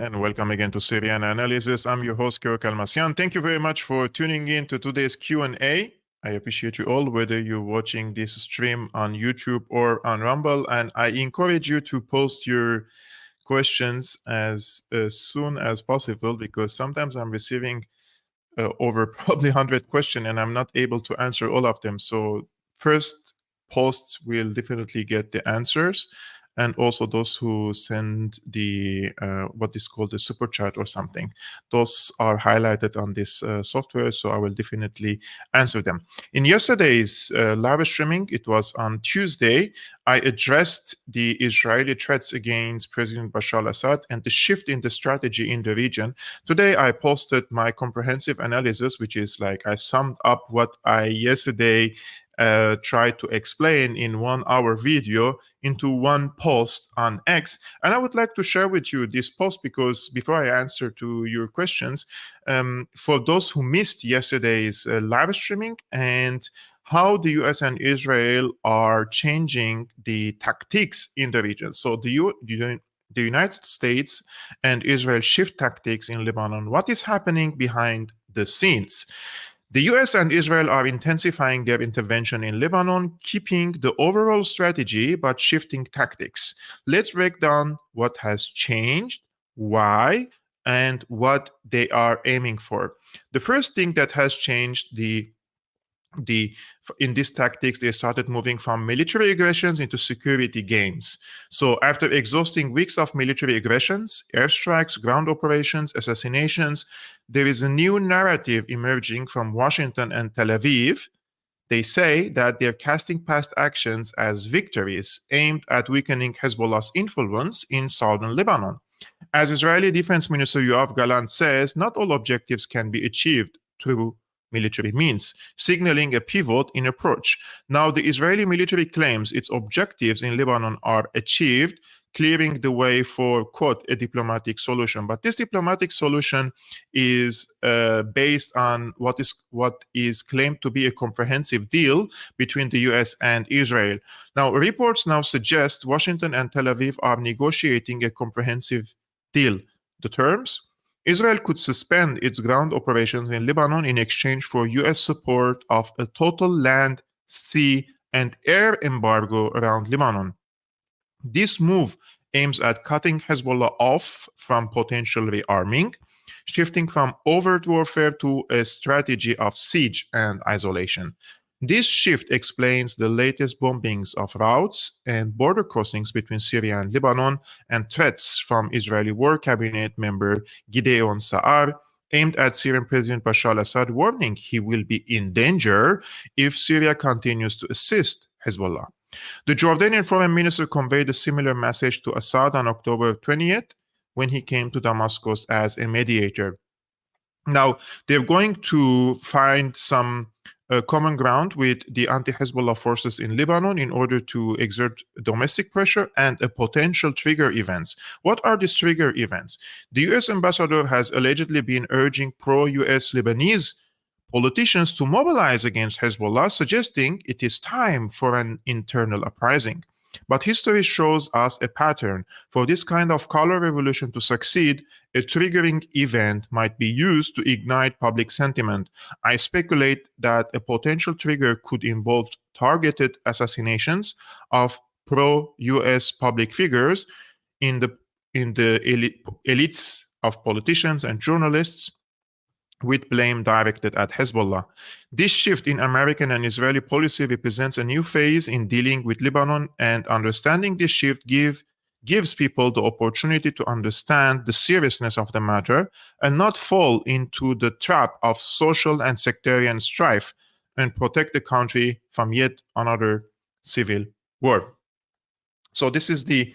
And welcome again to Syriana Analysis. I'm your host, Kevork Almassian. Thank you very much for tuning in to today's Q&A. I appreciate you all, whether you're watching this stream on YouTube or on Rumble, and I encourage you to post your questions as soon as possible, because sometimes I'm receiving over probably 100 questions and I'm not able to answer all of them. So first posts will definitely get the answers, and also those who send the what is called the super chat or something, those are highlighted on this software, so I will definitely answer them. In yesterday's live streaming, it was on Tuesday, I addressed the Israeli threats against President Bashar al-Assad and the shift in the strategy in the region. Today I posted my comprehensive analysis, which is like I summed up what I yesterday tried to explain in 1 hour video into one post on X. And I would like to share with you this post, because before I answer to your questions, for those who missed yesterday's live streaming and how the US and Israel are changing the tactics in the region. So the United States and Israel shift tactics in Lebanon. What is happening behind the scenes? The US and Israel are intensifying their intervention in Lebanon, keeping the overall strategy but shifting tactics. Let's break down what has changed, why, and what they are aiming for. The first thing that has changed, in these tactics, they started moving from military aggressions into security games. So after exhausting weeks of military aggressions, airstrikes, ground operations, assassinations, there is a new narrative emerging from Washington and Tel Aviv. They say that they're casting past actions as victories aimed at weakening Hezbollah's influence in southern Lebanon. As Israeli Defense Minister Yoav Gallant says, not all objectives can be achieved through military means, signaling a pivot in approach. Now, the Israeli military claims its objectives in Lebanon are achieved, clearing the way for, quote, a diplomatic solution. But this diplomatic solution is based on what is claimed to be a comprehensive deal between the US and Israel. Now, reports now suggest Washington and Tel Aviv are negotiating a comprehensive deal. The terms: Israel could suspend its ground operations in Lebanon in exchange for US support of a total land, sea, and air embargo around Lebanon. This move aims at cutting Hezbollah off from potential rearming, shifting from overt warfare to a strategy of siege and isolation. This shift explains the latest bombings of routes and border crossings between Syria and Lebanon, and threats from Israeli War Cabinet member Gideon Sa'ar aimed at Syrian President Bashar al-Assad, warning he will be in danger if Syria continues to assist Hezbollah. The Jordanian foreign minister conveyed a similar message to Assad on October 20th when he came to Damascus as a mediator. Now, they're going to find some common ground with the anti-Hezbollah forces in Lebanon in order to exert domestic pressure and a potential trigger events. What are these trigger events? The US ambassador has allegedly been urging pro-US Lebanese politicians to mobilize against Hezbollah, suggesting it is time for an internal uprising. But history shows us a pattern. For this kind of color revolution to succeed, a triggering event might be used to ignite public sentiment. I speculate that a potential trigger could involve targeted assassinations of pro-US public figures in the elites of politicians and journalists, with blame directed at Hezbollah. This shift in American and Israeli policy represents a new phase in dealing with Lebanon, and understanding this shift gives people the opportunity to understand the seriousness of the matter and not fall into the trap of social and sectarian strife, and protect the country from yet another civil war. So this is the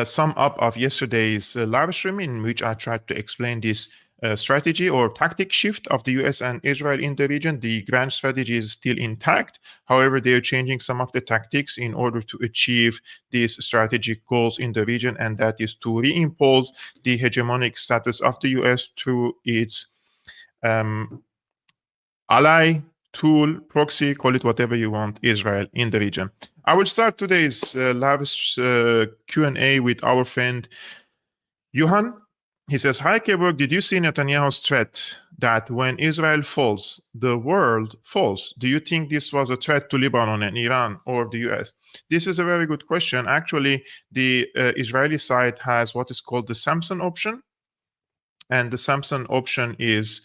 sum up of yesterday's live stream, in which I tried to explain this strategy or tactic shift of the US and Israel in the region. The grand strategy is still intact. However, they are changing some of the tactics in order to achieve these strategic goals in the region, and that is to reimpose the hegemonic status of the US through its ally, tool, proxy, call it whatever you want, Israel in the region. I will start today's live Q&A with our friend Johan. He says, hi, Kevork, did you see Netanyahu's threat that when Israel falls, the world falls? Do you think this was a threat to Lebanon and Iran or the US? This is a very good question. Actually, the Israeli side has what is called the Samson option. And the Samson option is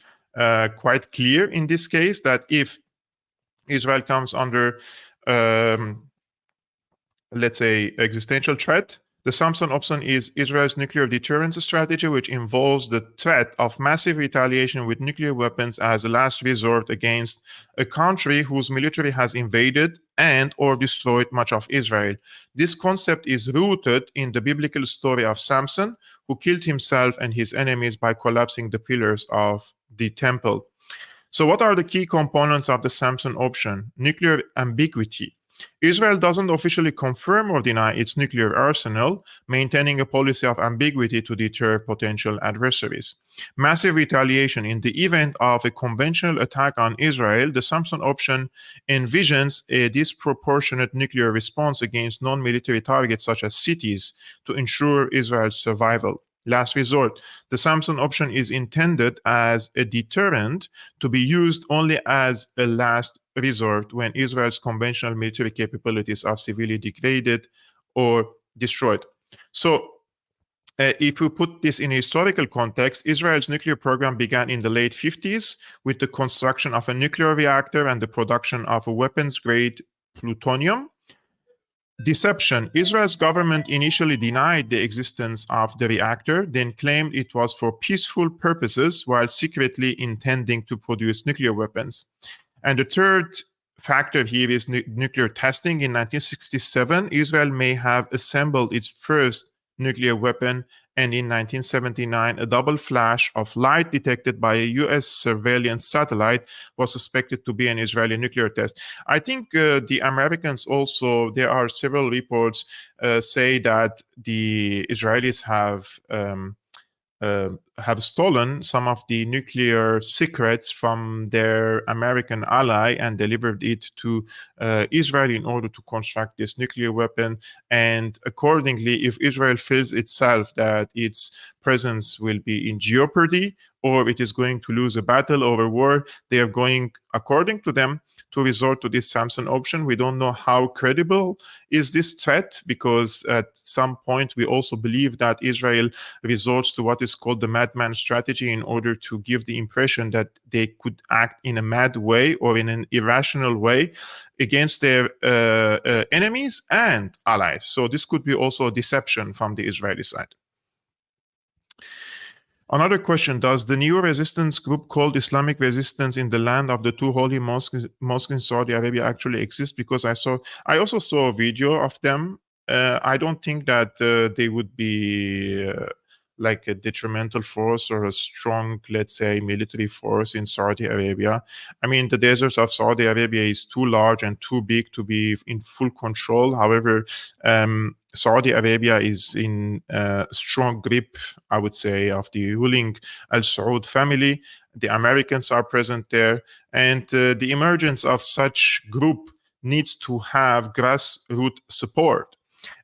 quite clear in this case that if Israel comes under, let's say, existential threat, the Samson option is Israel's nuclear deterrence strategy, which involves the threat of massive retaliation with nuclear weapons as a last resort against a country whose military has invaded and or destroyed much of Israel. This concept is rooted in the biblical story of Samson, who killed himself and his enemies by collapsing the pillars of the temple. So what are the key components of the Samson option? Nuclear ambiguity. Israel doesn't officially confirm or deny its nuclear arsenal, maintaining a policy of ambiguity to deter potential adversaries. Massive retaliation. In the event of a conventional attack on Israel, the Samson option envisions a disproportionate nuclear response against non-military targets such as cities to ensure Israel's survival. Last resort. The Samson option is intended as a deterrent to be used only as a last resort when Israel's conventional military capabilities are severely degraded or destroyed. So, if we put this in a historical context, Israel's nuclear program began in the late 50s with the construction of a nuclear reactor and the production of a weapons-grade plutonium. Deception. Israel's government initially denied the existence of the reactor, then claimed it was for peaceful purposes while secretly intending to produce nuclear weapons. And the third factor here is nuclear testing. In 1967, Israel may have assembled its first nuclear weapon, and in 1979, a double flash of light detected by a US surveillance satellite was suspected to be an Israeli nuclear test. I think the Americans also, there are several reports say that the Israelis have stolen some of the nuclear secrets from their American ally and delivered it to Israel in order to construct this nuclear weapon. And accordingly, if Israel feels itself that its presence will be in jeopardy or it is going to lose a battle or a war, they are going, according to them, to resort to this Samson option. We don't know how credible is this threat, because at some point we also believe that Israel resorts to what is called the madman strategy in order to give the impression that they could act in a mad way or in an irrational way against their enemies and allies. So this could be also a deception from the Israeli side. Another question, does the new resistance group called Islamic Resistance in the Land of the Two Holy Mosques in Saudi Arabia actually exist? Because I also saw a video of them. I don't think that they would be like a detrimental force or a strong, let's say, military force in Saudi Arabia. I mean, the deserts of Saudi Arabia is too large and too big to be in full control. However, Saudi Arabia is in strong grip, I would say, of the ruling Al Saud family. The Americans are present there, and the emergence of such group needs to have grassroots support.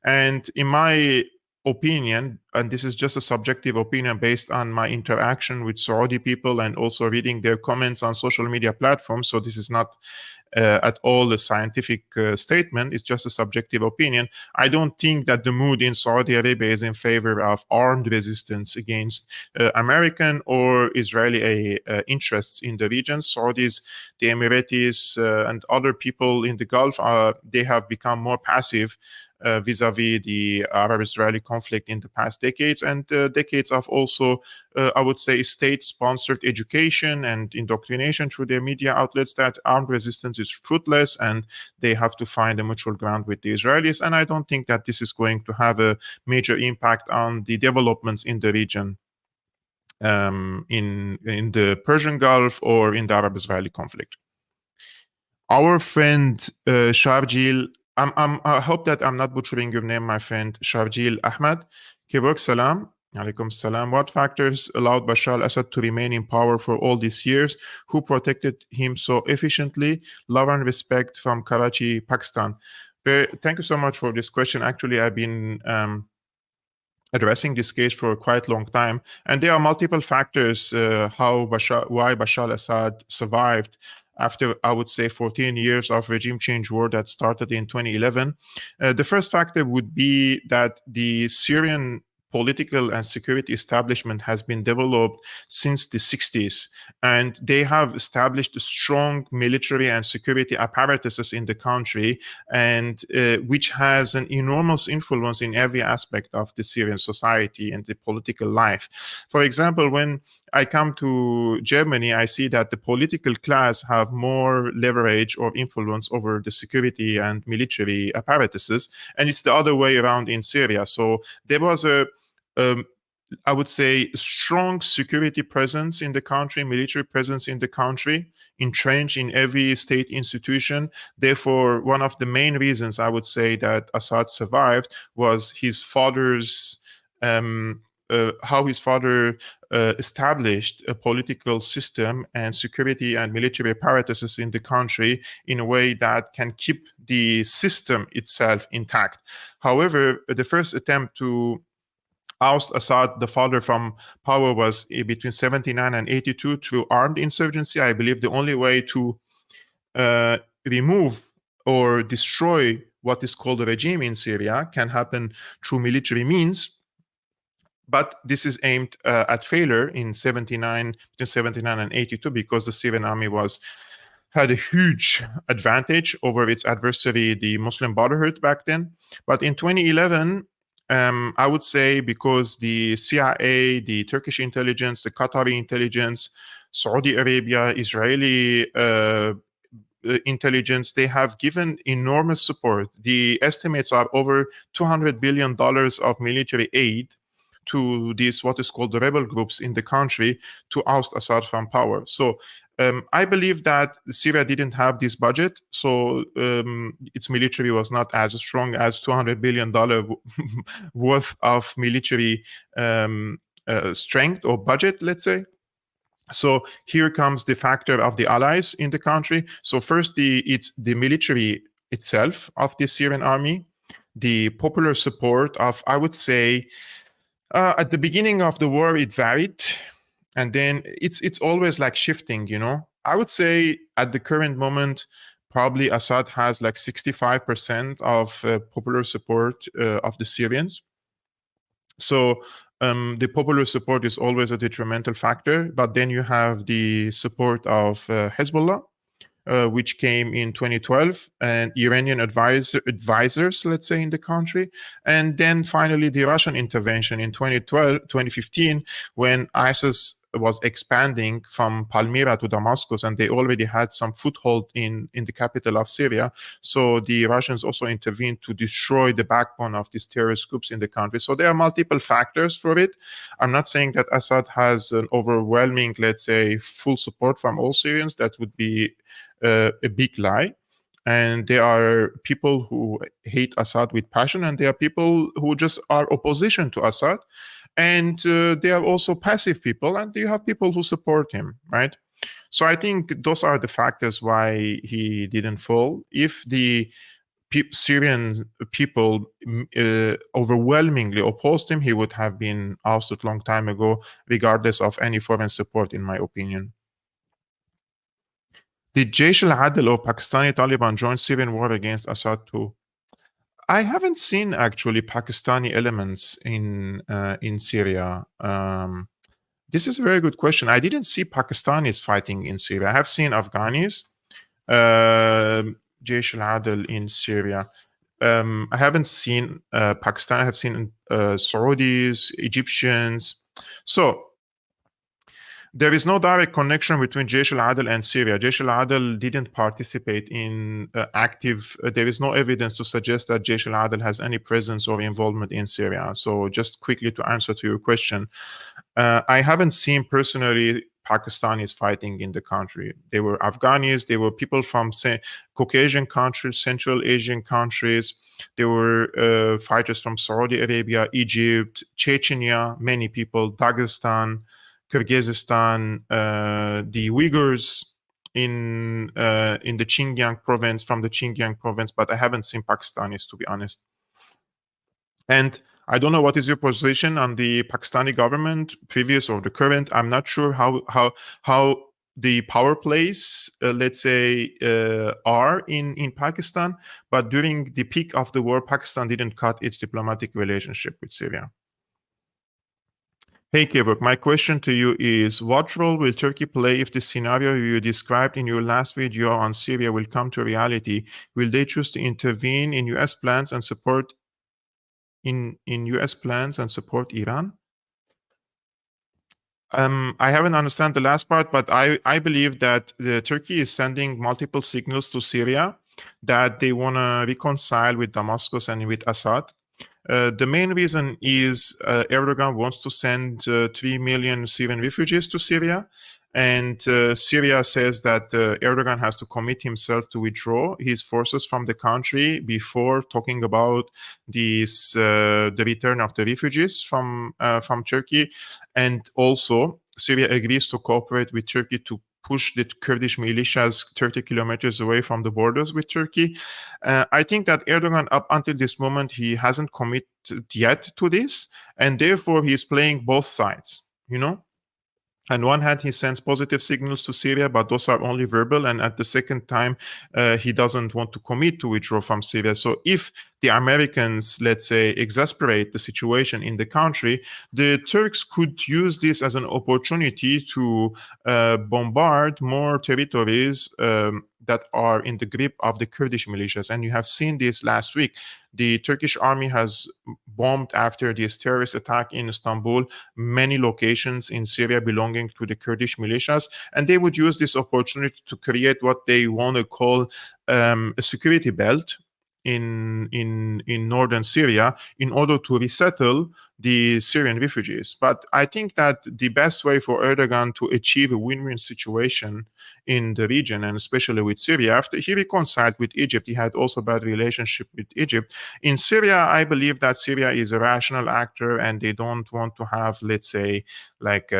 And in my opinion, and this is just a subjective opinion based on my interaction with Saudi people and also reading their comments on social media platforms, so this is not at all a scientific statement, it's just a subjective opinion. I don't think that the mood in Saudi Arabia is in favor of armed resistance against American or Israeli interests in the region. Saudis, the Emiratis, and other people in the Gulf, they have become more passive vis-a-vis the Arab-Israeli conflict in the past decades, and decades of also, I would say, state-sponsored education and indoctrination through their media outlets that armed resistance is fruitless and they have to find a mutual ground with the Israelis. And I don't think that this is going to have a major impact on the developments in the region, in the Persian Gulf or in the Arab-Israeli conflict. Our friend Sharjil, I hope that I'm not butchering your name, my friend Sharjil Ahmad. Kevork Salam. Alaikum salam. What factors allowed Bashar al-Assad to remain in power for all these years? Who protected him so efficiently? Love and respect from Karachi, Pakistan. Thank you so much for this question. Actually, I've been addressing this case for a quite long time. And there are multiple factors why Bashar al-Assad survived after, I would say, 14 years of regime change war that started in 2011. The first factor would be that the Syrian political and security establishment has been developed since the 60s, and they have established strong military and security apparatuses in the country, and which has an enormous influence in every aspect of the Syrian society and the political life. For example, when I come to Germany, I see that the political class have more leverage or influence over the security and military apparatuses, and it's the other way around in Syria. So there was I would say, strong security presence in the country, military presence in the country, entrenched in every state institution. Therefore, one of the main reasons I would say that Assad survived was his father's how his father established a political system and security and military apparatuses in the country in a way that can keep the system itself intact. However, the first attempt to oust Assad, the father, from power was between 79 and 82 through armed insurgency. I believe the only way to remove or destroy what is called a regime in Syria can happen through military means. But this is aimed at failure in 79, between 79 and 82, because the Syrian army had a huge advantage over its adversary, the Muslim Brotherhood, back then. But in 2011, I would say, because the CIA, the Turkish intelligence, the Qatari intelligence, Saudi Arabia, Israeli intelligence, they have given enormous support. The estimates are over $200 billion of military aid to these, what is called the rebel groups in the country, to oust Assad from power. So I believe that Syria didn't have this budget, so its military was not as strong as $200 billion worth of military strength or budget, let's say. So here comes the factor of the allies in the country. So first, it's the military itself of the Syrian army, the popular support of, I would say, at the beginning of the war, it varied, and then it's always like shifting, you know. I would say at the current moment, probably Assad has like 65% of popular support of the Syrians. So the popular support is always a detrimental factor, but then you have the support of Hezbollah, which came in 2012, and Iranian advisors, let's say, in the country. And then finally, the Russian intervention in 2015, when ISIS was expanding from Palmyra to Damascus, and they already had some foothold in the capital of Syria. So the Russians also intervened to destroy the backbone of these terrorist groups in the country. So there are multiple factors for it. I'm not saying that Assad has an overwhelming, let's say, full support from all Syrians. That would be a big lie. And there are people who hate Assad with passion, and there are people who just are opposition to Assad. And there are also passive people, and you have people who support him, right? So I think those are the factors why he didn't fall. If the Syrian people overwhelmingly opposed him, he would have been ousted long time ago, regardless of any foreign support, in my opinion. Did Jaish al-Adl or Pakistani Taliban join Syrian war against Assad too? I haven't seen actually Pakistani elements in Syria. This is a very good question. I didn't see Pakistanis fighting in Syria. I have seen Afghanis, Jaish al-Adl in Syria. I haven't seen Pakistan. I have seen Saudis, Egyptians. So there is no direct connection between Jaish al-Adl and Syria. Jaish al-Adl didn't participate in active. There is no evidence to suggest that Jaish al-Adl has any presence or involvement in Syria. So just quickly to answer to your question, I haven't seen personally Pakistanis fighting in the country. They were Afghanis. They were people from Caucasian countries, Central Asian countries. There were fighters from Saudi Arabia, Egypt, Chechnya, many people, Dagestan, Kyrgyzstan, the Uyghurs in the Xinjiang province, from the Xinjiang province, but I haven't seen Pakistanis, to be honest. And I don't know what is your position on the Pakistani government, previous or the current. I'm not sure how the power plays, let's say, are in Pakistan. But during the peak of the war, Pakistan didn't cut its diplomatic relationship with Syria. Hey, Kevork, my question to you is, what role will Turkey play if the scenario you described in your last video on Syria will come to reality? Will they choose to intervene in U.S. plans and support in U.S. plans and support Iran? I haven't understand the last part, but I believe that Turkey is sending multiple signals to Syria that they want to reconcile with Damascus and with Assad. The main reason is Erdogan wants to send 3 million Syrian refugees to Syria. And Syria says that Erdogan has to commit himself to withdraw his forces from the country before talking about this, the return of the refugees from Turkey. And also, Syria agrees to cooperate with Turkey to push the Kurdish militias 30 kilometers away from the borders with Turkey. I think that Erdogan, up until this moment, he hasn't committed yet to this, and therefore he's playing both sides, you know? On one hand, he sends positive signals to Syria, but those are only verbal. And at the second time, he doesn't want to commit to withdraw from Syria. So if the Americans, let's say, exasperate the situation in the country, the Turks could use this as an opportunity to bombard more territories that are in the grip of the Kurdish militias. And you have seen this last week. The Turkish army has bombed, after this terrorist attack in Istanbul, many locations in Syria belonging to the Kurdish militias, and they would use this opportunity to create what they want to call a security belt in northern Syria in order to resettle the Syrian refugees. But I think that the best way for Erdogan to achieve a win-win situation in the region, and especially with Syria, after he reconciled with Egypt, he had also bad relationship with Egypt. In Syria, I believe that Syria is a rational actor, and they don't want to have, let's say, like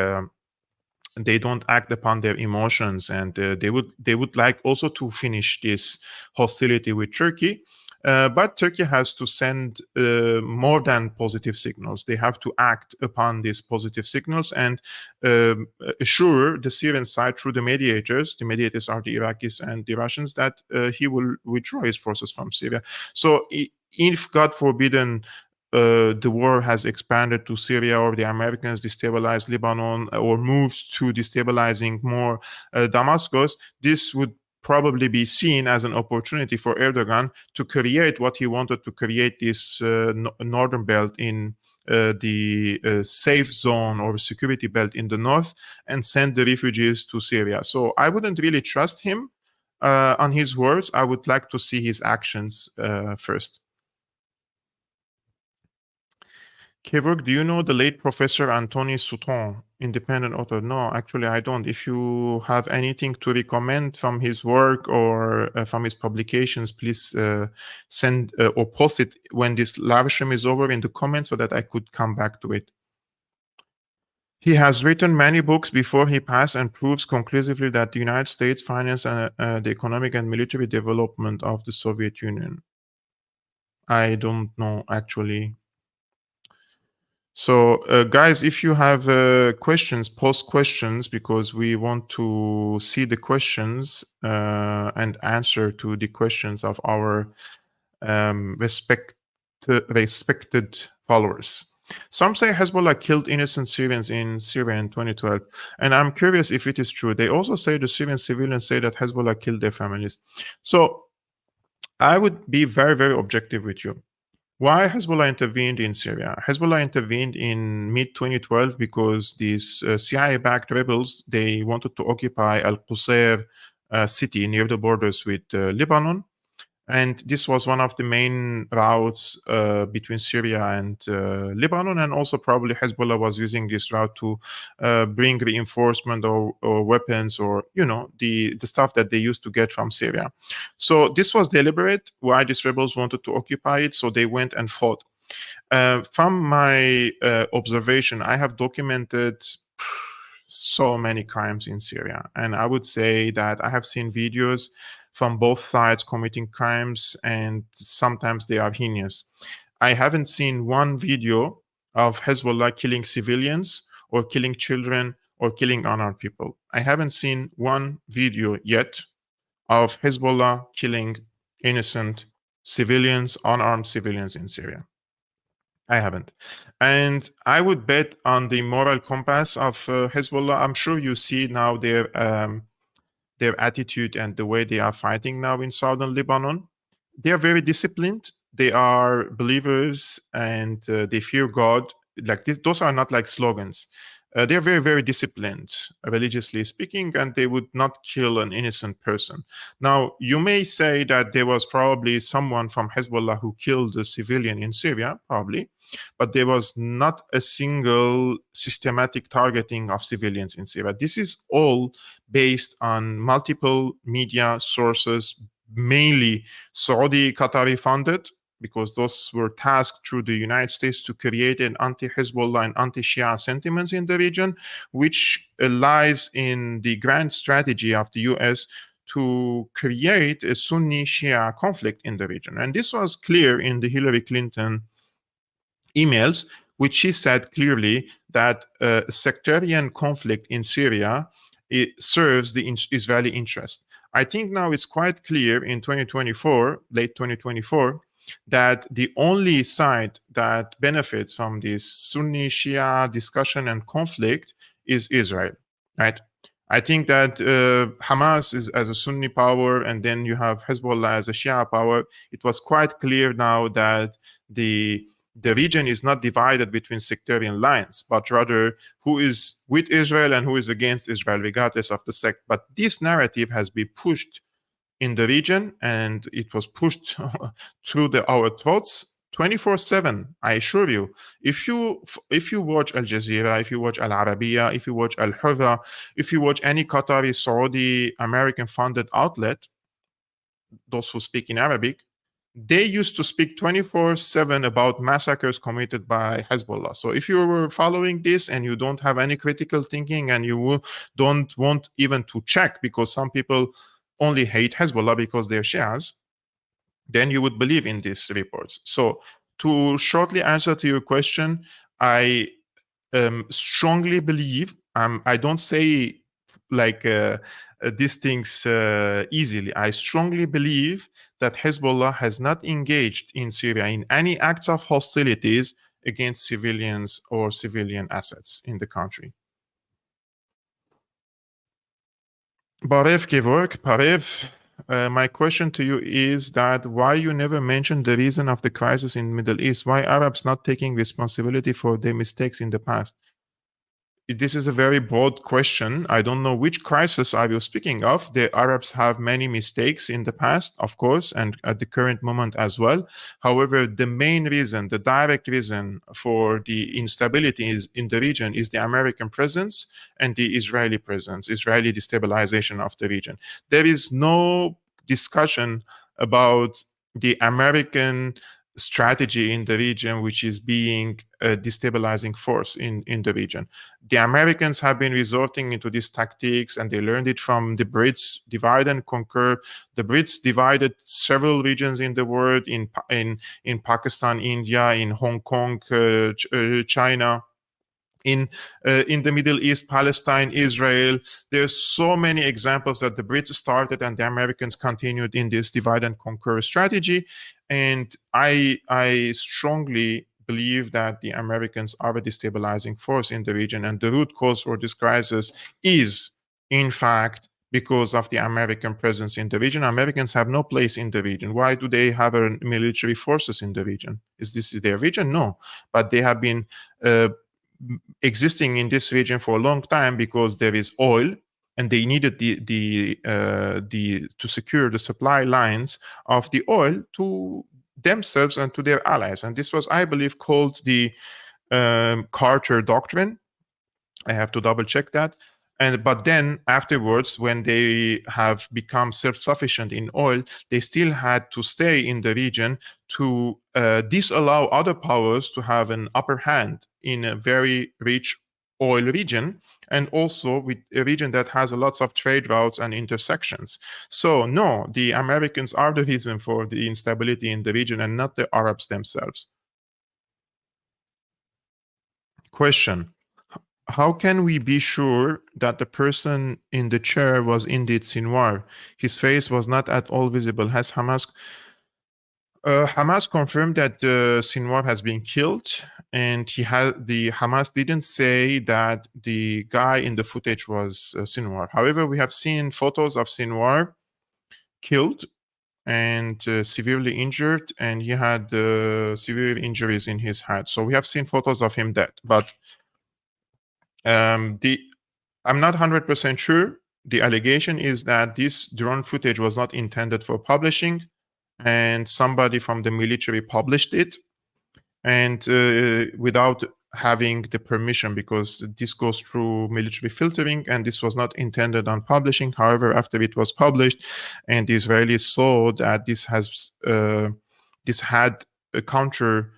they don't act upon their emotions, and they would like also to finish this hostility with Turkey. But Turkey has to send more than positive signals. They have to act upon these positive signals and assure the Syrian side through the mediators. The mediators are the Iraqis and the Russians, that he will withdraw his forces from Syria. So if, God forbidden, the war has expanded to Syria, or the Americans destabilize Lebanon, or moved to destabilizing more Damascus, this would probably be seen as an opportunity for Erdogan to create what he wanted to create, this northern belt in the safe zone or security belt in the north, and send the refugees to Syria. So I wouldn't really trust him on his words. I would like to see his actions first. Kevork, do you know the late Professor Anthony Souton, independent author? No, actually, I don't. If you have anything to recommend from his work or from his publications, please send or post it when this live stream is over in the comments, so that I could come back to it. He has written many books before he passed, and proves conclusively that the United States financed the economic and military development of the Soviet Union. I don't know, actually. So, guys, if you have questions, post questions, because we want to see the questions and answer to the questions of our respected followers. Some say Hezbollah killed innocent Syrians in Syria in 2012, and I'm curious if it is true. They also say the Syrian civilians say that Hezbollah killed their families. So I would be very, very objective with you. Why Hezbollah intervened in Syria? Hezbollah intervened in mid-2012 because these CIA-backed rebels, they wanted to occupy Al-Qusayr city near the borders with Lebanon. And this was one of the main routes between Syria and Lebanon. And also probably Hezbollah was using this route to bring reinforcement or weapons, or, you know, the stuff that they used to get from Syria. So this was deliberate, why these rebels wanted to occupy it. So they went and fought. From my observation, I have documented so many crimes in Syria. And I would say that I have seen videos from both sides committing crimes, and sometimes they are heinous. I haven't seen one video of Hezbollah killing civilians or killing children or killing unarmed people. I haven't seen one video yet of Hezbollah killing innocent civilians, unarmed civilians in Syria. I haven't. And I would bet on the moral compass of Hezbollah. I'm sure you see now their attitude and the way they are fighting now in southern Lebanon. They are very disciplined. They are believers and they fear God. Like this, those are not like slogans. They are very, very disciplined, religiously speaking, and they would not kill an innocent person. Now, you may say that there was probably someone from Hezbollah who killed a civilian in Syria, probably, but there was not a single systematic targeting of civilians in Syria. This is all based on multiple media sources, mainly Saudi, Qatari funded, because those were tasked through the United States to create an anti-Hezbollah and anti-Shia sentiments in the region, which lies in the grand strategy of the US to create a Sunni-Shia conflict in the region. And this was clear in the Hillary Clinton emails, which she said clearly that sectarian conflict in Syria, it serves the Israeli interest. I think now it's quite clear in 2024, late 2024, that the only side that benefits from this Sunni Shia discussion and conflict is Israel, right? I think that Hamas is as a Sunni power, and then you have Hezbollah as a Shia power. It was quite clear now that the region is not divided between sectarian lines, but rather who is with Israel and who is against Israel, regardless of the sect. But this narrative has been pushed in the region, and it was pushed through our throats 24/7. I assure you, if you watch Al Jazeera, if you watch Al Arabiya, if you watch Al Hurra, if you watch any Qatari, Saudi, American funded outlet, those who speak in Arabic, they used to speak 24/7 about massacres committed by Hezbollah. So if you were following this and you don't have any critical thinking and you don't want even to check, because some people only hate Hezbollah because they're Shias, then you would believe in these reports. So to shortly answer to your question, I strongly believe, I don't say like these things easily. I strongly believe that Hezbollah has not engaged in Syria in any acts of hostilities against civilians or civilian assets in the country. Barev Kevork, Parev, my question to you is that why you never mentioned the reason of the crisis in Middle East? Why Arabs not taking responsibility for their mistakes in the past? This is a very broad question. I don't know which crisis are you speaking of. The Arabs have many mistakes in the past, of course, and at the current moment as well. However, the main reason, the direct reason for the instability in the region is the American presence and the Israeli presence, Israeli destabilization of the region. There is no discussion about the American strategy in the region, which is being a destabilizing force in the region. The Americans have been resorting into these tactics, and they learned it from the Brits, divide and conquer. The Brits divided several regions in the world, in Pakistan, India, in Hong Kong, China, in the Middle East, Palestine, Israel. There's so many examples that the Brits started and the Americans continued in this divide and conquer strategy. And I strongly believe that the Americans are a destabilizing force in the region. And the root cause for this crisis is, in fact, because of the American presence in the region. Americans have no place in the region. Why do they have military forces in the region? Is this their region? No. But they have been existing in this region for a long time because there is oil, and they needed to secure the supply lines of the oil to themselves and to their allies. And this was, I believe, called the Carter Doctrine. I have to double check that. But then afterwards, when they have become self-sufficient in oil, they still had to stay in the region to disallow other powers to have an upper hand in a very rich oil region, and also with a region that has lots of trade routes and intersections. So no, the Americans are the reason for the instability in the region and not the Arabs themselves. Question: how can we be sure that the person in the chair was indeed Sinwar? His face was not at all visible. Has Hamas confirmed that Sinwar has been killed, and the Hamas didn't say that the guy in the footage was Sinwar. However, we have seen photos of Sinwar killed and severely injured, and he had severe injuries in his head. So we have seen photos of him dead, but I'm not 100% sure. The allegation is that this drone footage was not intended for publishing, and somebody from the military published it, and without having the permission, because this goes through military filtering, and this was not intended on publishing. However, after it was published, and the Israelis saw that this had a counter,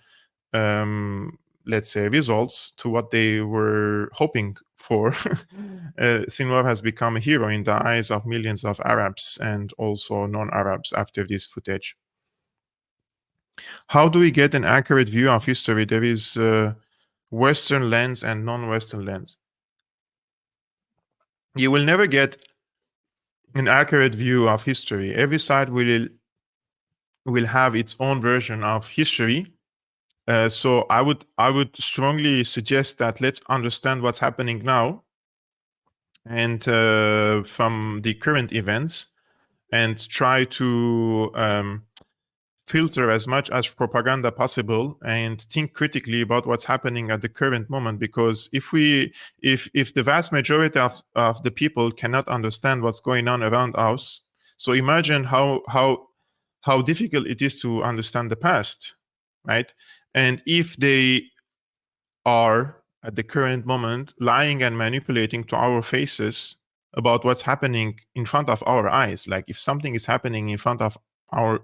let's say, results to what they were hoping for. Sinwar has become a hero in the eyes of millions of Arabs and also non-Arabs after this footage. How do we get an accurate view of history? There is Western lens and non-Western lens. You will never get an accurate view of history. Every side will have its own version of history. So I would strongly suggest that let's understand what's happening now, and from the current events, and try to filter as much as propaganda possible and think critically about what's happening at the current moment. Because if the vast majority of the people cannot understand what's going on around us, so imagine how difficult it is to understand the past, right? And if they are at the current moment lying and manipulating to our faces about what's happening in front of our eyes, like if something is happening in front of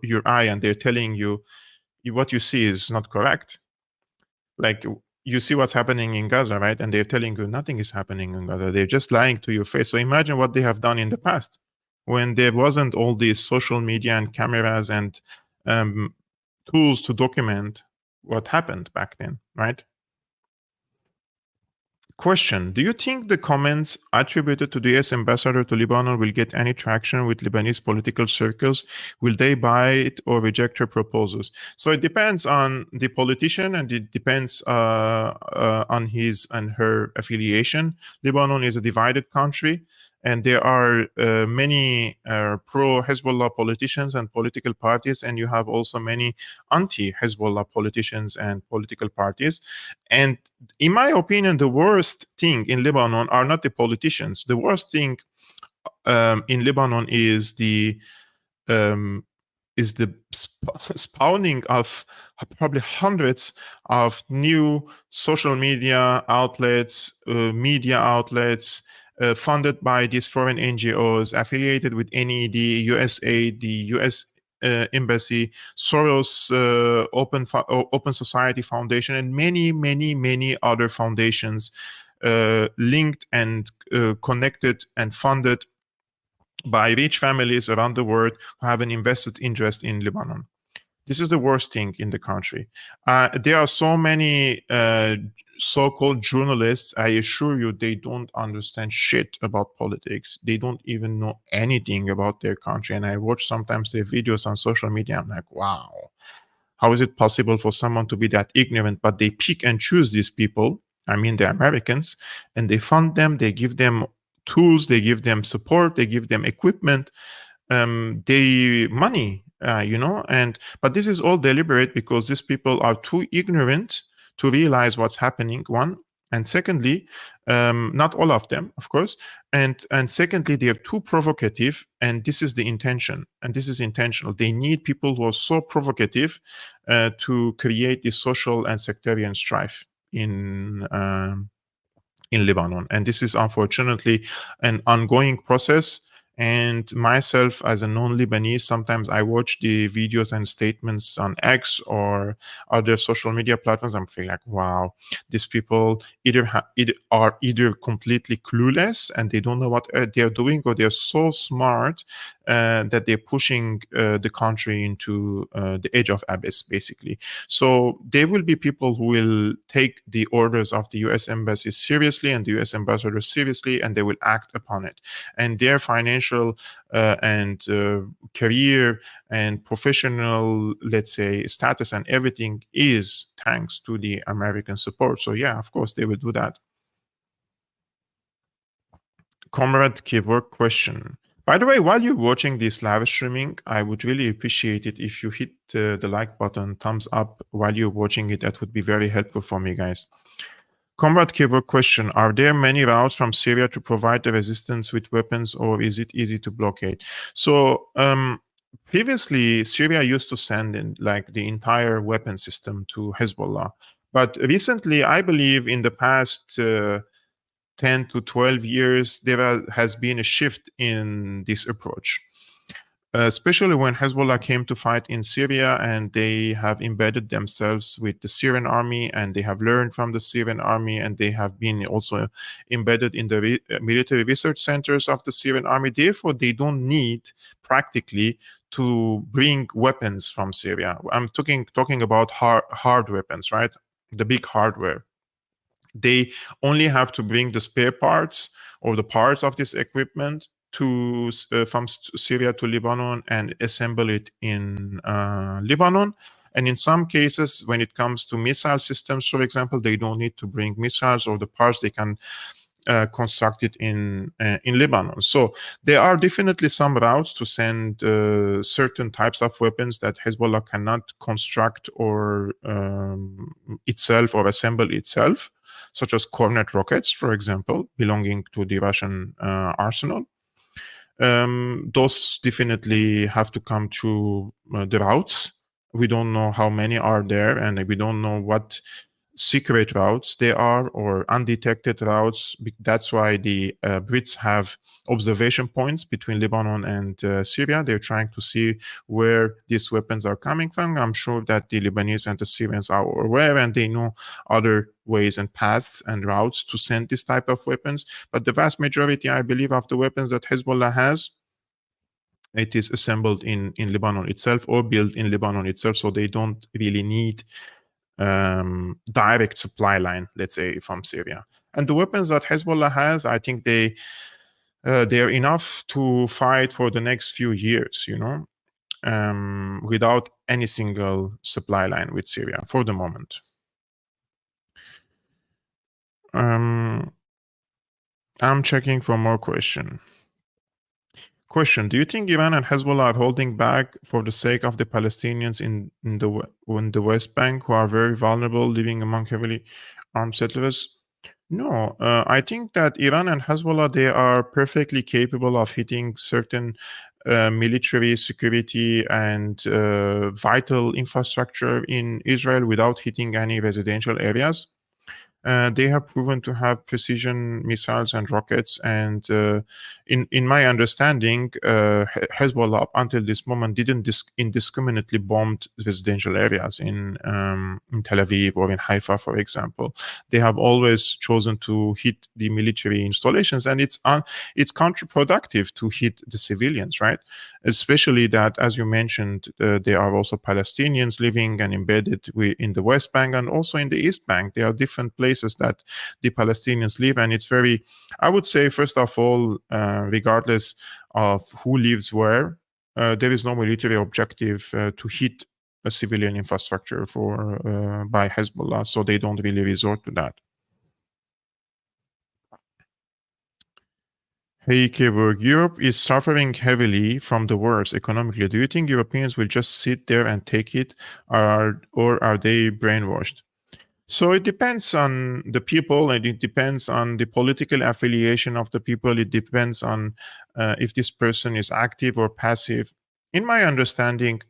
your eye and they're telling you what you see is not correct, like you see what's happening in Gaza, right? And they're telling you nothing is happening in Gaza. They're just lying to your face. So imagine what they have done in the past when there wasn't all these social media and cameras and tools to document what happened back then, right? Question: do you think the comments attributed to the US ambassador to Lebanon will get any traction with Lebanese political circles? Will they buy it or reject her proposals? So it depends on the politician, and it depends on his and her affiliation. Lebanon is a divided country, and there are many pro-Hezbollah politicians and political parties, and you have also many anti-Hezbollah politicians and political parties. And in my opinion, the worst thing in Lebanon are not the politicians. The worst thing in Lebanon is the spawning of probably hundreds of new social media outlets, funded by these foreign NGOs, affiliated with NED, USAID, the US Embassy, Soros Open Society Foundation, and many other foundations linked and connected and funded by rich families around the world who have an invested interest in Lebanon. This is the worst thing in the country. There are so many so-called journalists. I assure you, they don't understand shit about politics. They don't even know anything about their country. And I watch sometimes their videos on social media. I'm like, wow, how is it possible for someone to be that ignorant? But they pick and choose these people. I mean, the Americans, and they fund them. They give them tools. They give them support. They give them equipment. They money. But this is all deliberate, because these people are too ignorant to realize what's happening, one, and secondly, not all of them, of course, and secondly, they are too provocative, and this is the intention, and this is intentional. They need people who are so provocative to create this social and sectarian strife in Lebanon, and this is unfortunately an ongoing process. And myself, as a non-Lebanese, sometimes I watch the videos and statements on X or other social media platforms. I'm feeling like, wow, these people are either completely clueless and they don't know what they're doing, or they're so smart that they're pushing the country into the edge of abyss, basically. So there will be people who will take the orders of the U.S. embassy seriously and the U.S. ambassador seriously, and they will act upon it. And their financial and career and professional, let's say, status and everything is thanks to the American support. So yeah, of course, they will do that. Comrade Kevork question. By the way, while you're watching this live streaming, I would really appreciate it if you hit the like button, thumbs up while you're watching it. That would be very helpful for me, guys. Comrade Kevork question. Are there many routes from Syria to provide the resistance with weapons, or is it easy to blockade? So previously, Syria used to send in like the entire weapon system to Hezbollah. But recently, I believe in the past 10 to 12 years, there has been a shift in this approach, especially when Hezbollah came to fight in Syria, and they have embedded themselves with the Syrian army, and they have learned from the Syrian army, and they have been also embedded in the military research centers of the Syrian army. Therefore, they don't need practically to bring weapons from Syria. I'm talking about hard weapons, right? The big hardware. They only have to bring the spare parts or the parts of this equipment to from Syria to Lebanon and assemble it in Lebanon. And in some cases, when it comes to missile systems, for example, they don't need to bring missiles or the parts. They can construct it in Lebanon. So there are definitely some routes to send certain types of weapons that Hezbollah cannot construct or itself or assemble itself, such as Cornet rockets, for example, belonging to the Russian arsenal. Those definitely have to come through the routes. We don't know how many are there, and we don't know what secret routes they are or undetected routes. That's why the Brits have observation points between Lebanon and Syria. They're trying to see where these weapons are coming from. I'm sure that the Lebanese and the Syrians are aware, and they know other ways and paths and routes to send this type of weapons. But the vast majority, I believe, of the weapons that Hezbollah has, it is assembled in Lebanon itself or built in Lebanon itself. So they don't really need direct supply line, let's say, from Syria. And the weapons that Hezbollah has, I think they are enough to fight for the next few years, without any single supply line with Syria for the moment. I'm checking for more question. Do you think Iran and Hezbollah are holding back for the sake of the Palestinians in the West Bank, who are very vulnerable, living among heavily armed settlers? No, I think that Iran and Hezbollah, they are perfectly capable of hitting certain military, security, and vital infrastructure in Israel without hitting any residential areas. They have proven to have precision missiles and rockets, and in my understanding, Hezbollah up until this moment didn't indiscriminately bombed residential areas in Tel Aviv or in Haifa, for example. They have always chosen to hit the military installations, and it's counterproductive to hit the civilians, right? Especially that, as you mentioned, there are also Palestinians living and embedded in the West Bank and also in the East Bank. There are different places that the Palestinians live, and it's very, I would say, first of all, regardless of who lives where, there is no military objective to hit a civilian infrastructure by Hezbollah, so they don't really resort to that. Hey, Kevork, Europe is suffering heavily from the wars economically. Do you think Europeans will just sit there and take it, or are they brainwashed? So it depends on the people, and it depends on the political affiliation of the people. It depends on if this person is active or passive. In my understanding,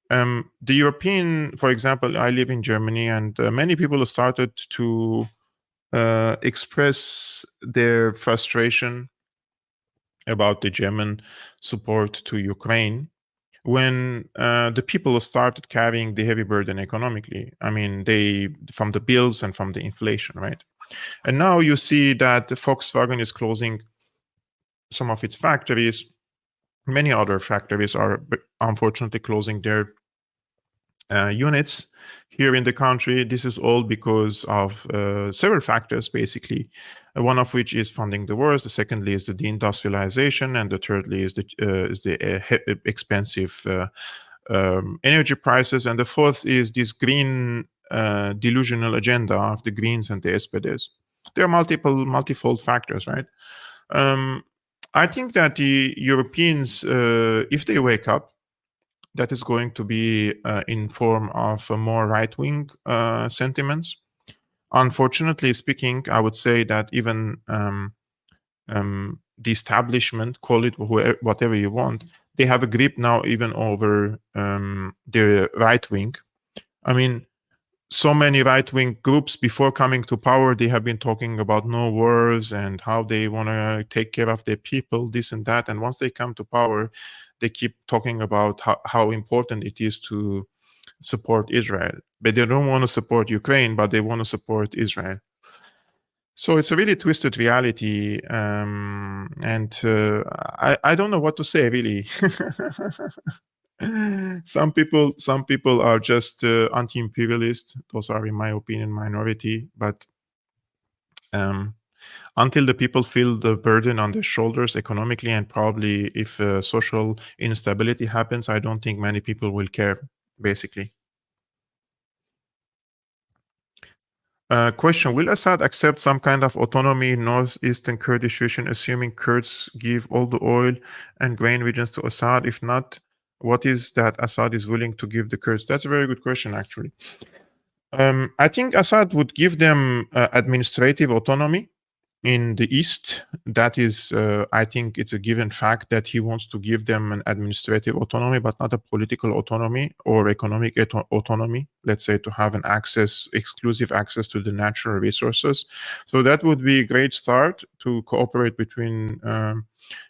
the European, for example, I live in Germany, and many people started to express their frustration about the German support to Ukraine when the people started carrying the heavy burden economically. I mean, they from the bills and from the inflation, right? And now you see that Volkswagen is closing some of its factories. Many other factories are unfortunately closing their units here in the country. This is all because of several factors, basically. One of which is funding the wars. The secondly is the deindustrialization, and the thirdly is the expensive energy prices, and the fourth is this green delusional agenda of the Greens and the SPDs. There are multifold factors, right? I think that the Europeans, if they wake up, that is going to be in form of more right-wing sentiments. Unfortunately speaking, I would say that even the establishment, call it whatever you want, they have a grip now even over the right wing. I mean, so many right-wing groups before coming to power, they have been talking about no wars and how they want to take care of their people, this and that. And once they come to power, they keep talking about how important it is to support Israel. But they don't want to support Ukraine, but they want to support Israel. So it's a really twisted reality, and I don't know what to say, really. Some people are just anti-imperialist. Those are, in my opinion, minority. But until the people feel the burden on their shoulders economically, and probably if social instability happens, I don't think many people will care, basically. Question: will Assad accept some kind of autonomy in northeastern Kurdish region, assuming Kurds give all the oil and grain regions to Assad? If not, what is that Assad is willing to give the Kurds? That's a very good question, actually. I think Assad would give them administrative autonomy in the east. That is, I think it's a given fact that he wants to give them an administrative autonomy, but not a political autonomy or economic autonomy, let's say, to have an exclusive access to the natural resources. So that would be a great start to cooperate between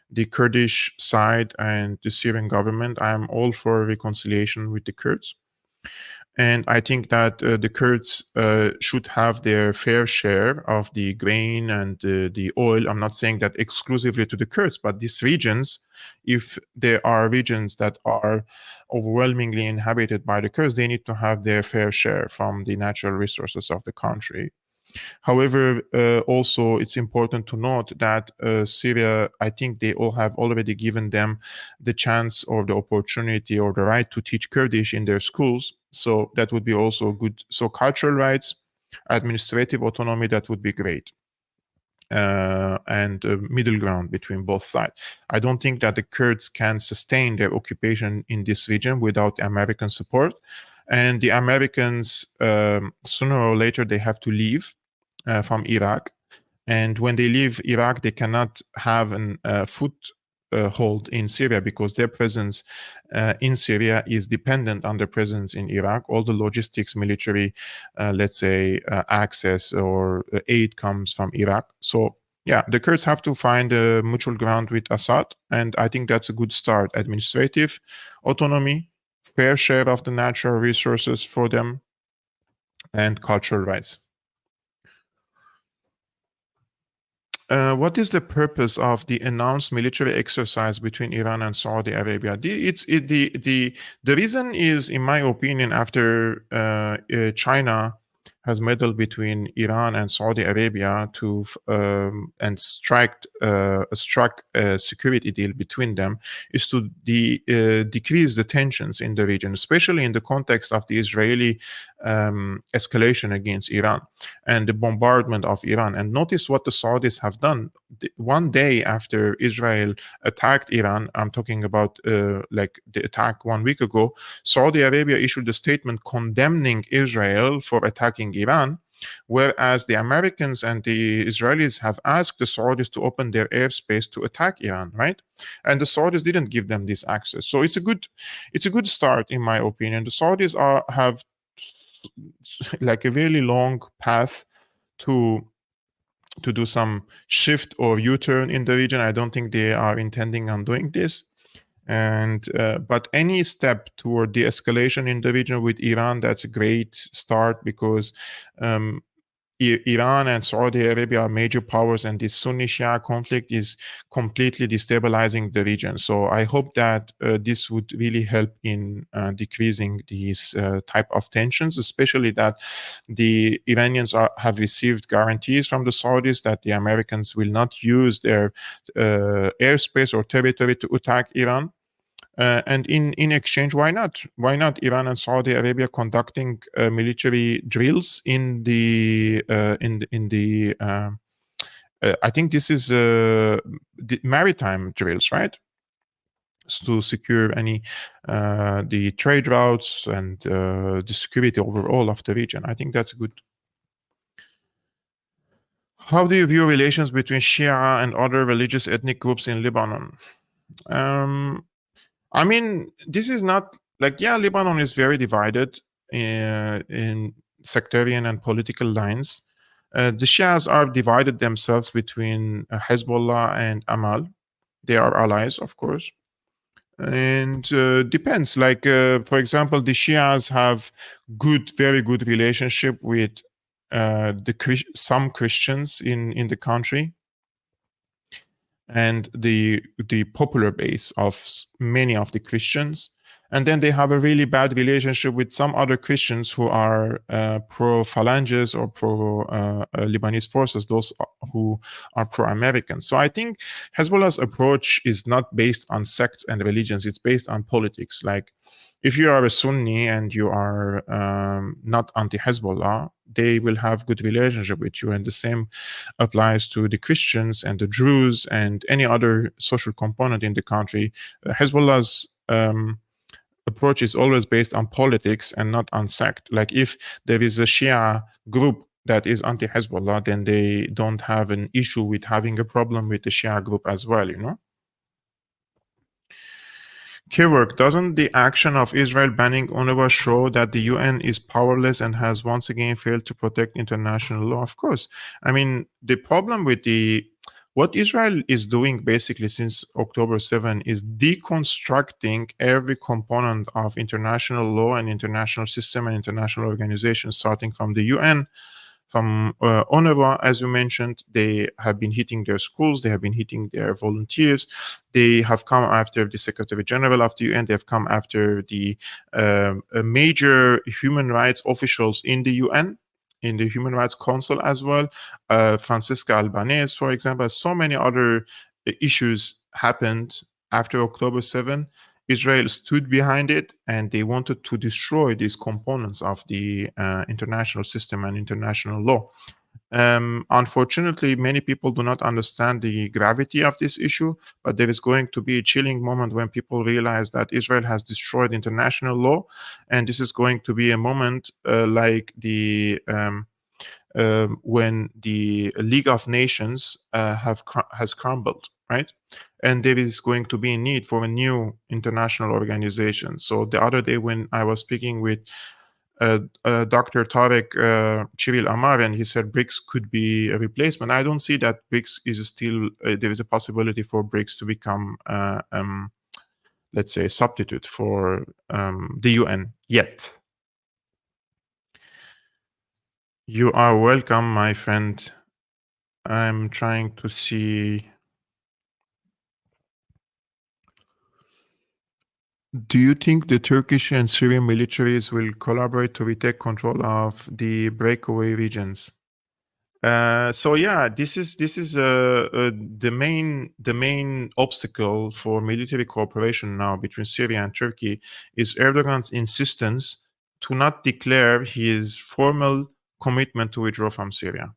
the Kurdish side and the Syrian government. I am all for reconciliation with the Kurds. And I think that the Kurds should have their fair share of the grain and the oil. I'm not saying that exclusively to the Kurds, but these regions, if there are regions that are overwhelmingly inhabited by the Kurds, they need to have their fair share from the natural resources of the country. However, also it's important to note that Syria, I think they all have already given them the chance or the opportunity or the right to teach Kurdish in their schools. So that would be also good. So cultural rights, administrative autonomy, that would be great. And middle ground between both sides. I don't think that the Kurds can sustain their occupation in this region without American support. And the Americans, sooner or later, they have to leave from Iraq. And when they leave Iraq, they cannot have a foothold in Syria because their presence in Syria is dependent on their presence in Iraq. All the logistics, military, let's say, access or aid comes from Iraq. So, yeah, the Kurds have to find a mutual ground with Assad. And I think that's a good start. Administrative autonomy, fair share of the natural resources for them, and cultural rights. What is the purpose of the announced military exercise between Iran and Saudi Arabia? The reason is, in my opinion, after China has meddled between Iran and Saudi Arabia and struck a security deal between them, is to decrease the tensions in the region, especially in the context of the Israeli escalation against Iran and the bombardment of Iran. And notice what the Saudis have done. One day after Israel attacked Iran, I'm talking about like the attack 1 week ago, Saudi Arabia issued a statement condemning Israel for attacking Iran, whereas the Americans and the Israelis have asked the Saudis to open their airspace to attack Iran, right? And the Saudis didn't give them this access. So it's a good start, in my opinion. The Saudis have like a really long path to to do some shift or U-turn in the region. I don't think they are intending on doing this. And but any step toward de-escalation in the region with Iran, that's a great start, because Iran and Saudi Arabia are major powers, and this Sunni Shia conflict is completely destabilizing the region. So I hope that this would really help in decreasing these type of tensions, especially that the Iranians have received guarantees from the Saudis that the Americans will not use their airspace or territory to attack Iran. And in exchange, why not? Why not Iran and Saudi Arabia conducting military drills in the I think this is the maritime drills, right? To secure any the trade routes and the security overall of the region. I think that's good. How do you view relations between Shia and other religious ethnic groups in Lebanon? I mean, this is not like, yeah, Lebanon is very divided in sectarian and political lines. The Shias are divided themselves between Hezbollah and Amal. They are allies, of course. And depends. Like, for example, the Shias have very good relationship with some Christians in the country, and the popular base of many of the Christians. And then they have a really bad relationship with some other Christians who are pro-Phalanges or pro-Lebanese forces, those who are pro-American. So I think Hezbollah's approach is not based on sects and religions. It's based on politics. Like, if you are a Sunni and you are not anti-Hezbollah, they will have good relationship with you. And the same applies to the Christians and the Druze and any other social component in the country. Hezbollah's approach is always based on politics and not on sect. Like, if there is a Shia group that is anti-Hezbollah, then they don't have an issue with having a problem with the Shia group as well, you know? Kevork, doesn't the action of Israel banning UNRWA show that the UN is powerless and has once again failed to protect international law? Of course. I mean, the problem with what Israel is doing basically since October 7 is deconstructing every component of international law and international system and international organizations, starting from the UN, from UNRWA, as you mentioned. They have been hitting their schools, they have been hitting their volunteers, they have come after the Secretary General of the UN, they have come after the major human rights officials in the UN, in the Human Rights Council as well, Francesca Albanese, for example. So many other issues happened after October 7. Israel stood behind it, and they wanted to destroy these components of the international system and international law. Unfortunately, many people do not understand the gravity of this issue, but there is going to be a chilling moment when people realize that Israel has destroyed international law, and this is going to be a moment like the when the League of Nations has crumbled, right? And there is going to be a need for a new international organization. So the other day when I was speaking with Dr. Tarek Chiril Amar, and he said BRICS could be a replacement. I don't see that BRICS is still, there is a possibility for BRICS to become, let's say, a substitute for the UN yet. You are welcome, my friend. I'm trying to see. Do you think the Turkish and Syrian militaries will collaborate to retake control of the breakaway regions? So yeah, this is the main obstacle for military cooperation now between Syria and Turkey is Erdogan's insistence to not declare his formal commitment to withdraw from Syria.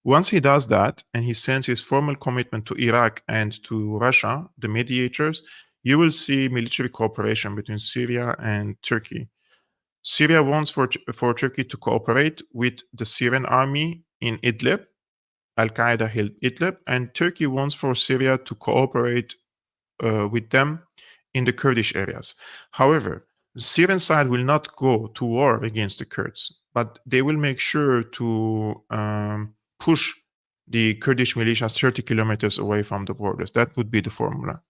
Once he does that, and he sends his formal commitment to Iraq and to Russia, the mediators, you will see military cooperation between Syria and Turkey. Syria wants for Turkey to cooperate with the Syrian army in Idlib, Al-Qaeda held Idlib, and Turkey wants for Syria to cooperate with them in the Kurdish areas. However, the Syrian side will not go to war against the Kurds, but they will make sure to push the Kurdish militias 30 kilometers away from the borders. That would be the formula.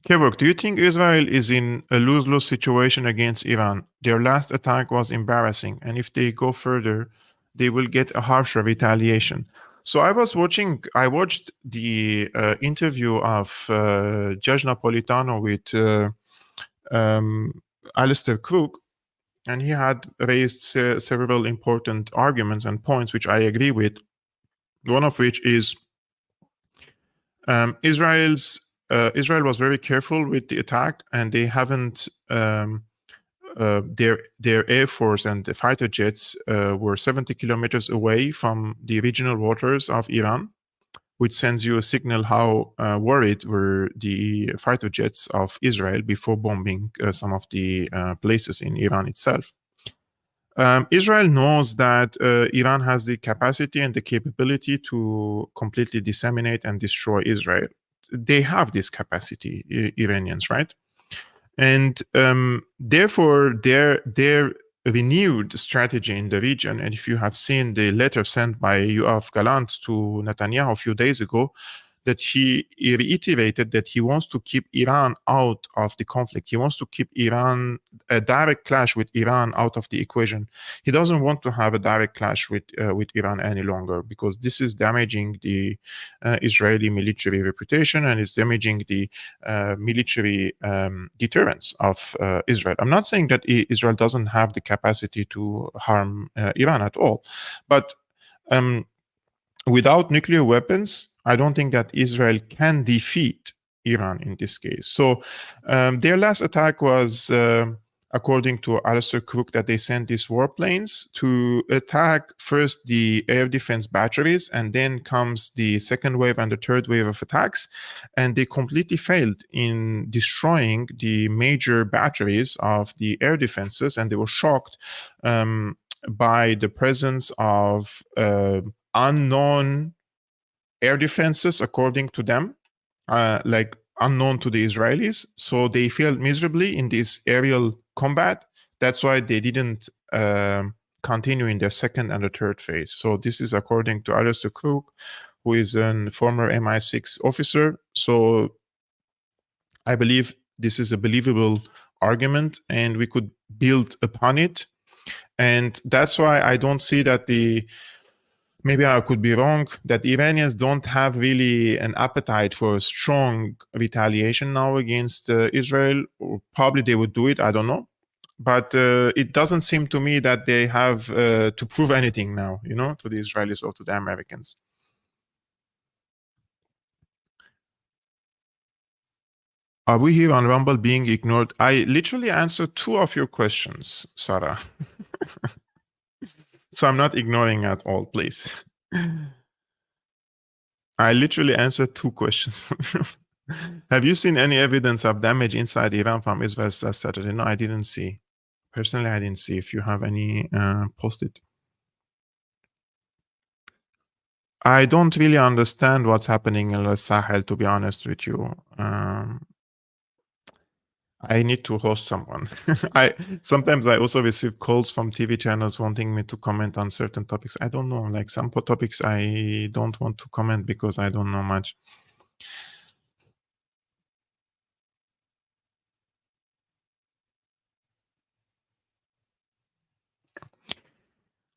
Kevork, do you think Israel is in a lose-lose situation against Iran? Their last attack was embarrassing, and if they go further, they will get a harsher retaliation. So I watched the interview of Judge Napolitano with Alistair Crook, and he had raised several important arguments and points which I agree with. One of which is Israel was very careful with the attack, and they haven't their air force and the fighter jets were 70 kilometers away from the regional waters of Iran, which sends you a signal how worried were the fighter jets of Israel before bombing some of the places in Iran itself. Israel knows that Iran has the capacity and the capability to completely disseminate and destroy Israel. They have this capacity, Iranians, right? And therefore, their renewed strategy in the region, and if you have seen the letter sent by Yoav Gallant to Netanyahu a few days ago, that he reiterated that he wants to keep Iran out of the conflict. He wants to keep Iran, a direct clash with Iran, out of the equation. He doesn't want to have a direct clash with Iran any longer, because this is damaging the Israeli military reputation, and it's damaging the military deterrence of Israel. I'm not saying that Israel doesn't have the capacity to harm Iran at all, but without nuclear weapons, I don't think that Israel can defeat Iran in this case. So their last attack was, according to Alistair Crook, that they sent these warplanes to attack first the air defense batteries, and then comes the second wave and the third wave of attacks. And they completely failed in destroying the major batteries of the air defenses, and they were shocked by the presence of unknown air defenses, according to them, like unknown to the Israelis. So they failed miserably in this aerial combat. That's why they didn't continue in their second and the third phase. So this is according to Alistair Crook, who is a former MI6 officer. So I believe this is a believable argument, and we could build upon it. And that's why I don't see that maybe I could be wrong, that the Iranians don't have really an appetite for a strong retaliation now against Israel. Or probably they would do it, I don't know. But it doesn't seem to me that they have to prove anything now, to the Israelis or to the Americans. Are we here on Rumble being ignored? I literally answered 2 of your questions, Sarah. So I'm not ignoring at all, please. I literally answered 2 questions. Have you seen any evidence of damage inside Iran from Israel last Saturday? No, I didn't see. Personally, I didn't see. If you have any, post it. I don't really understand what's happening in the Sahel, to be honest with you. I need to host someone. Sometimes I also receive calls from TV channels wanting me to comment on certain topics. I don't know, like some topics I don't want to comment because I don't know much.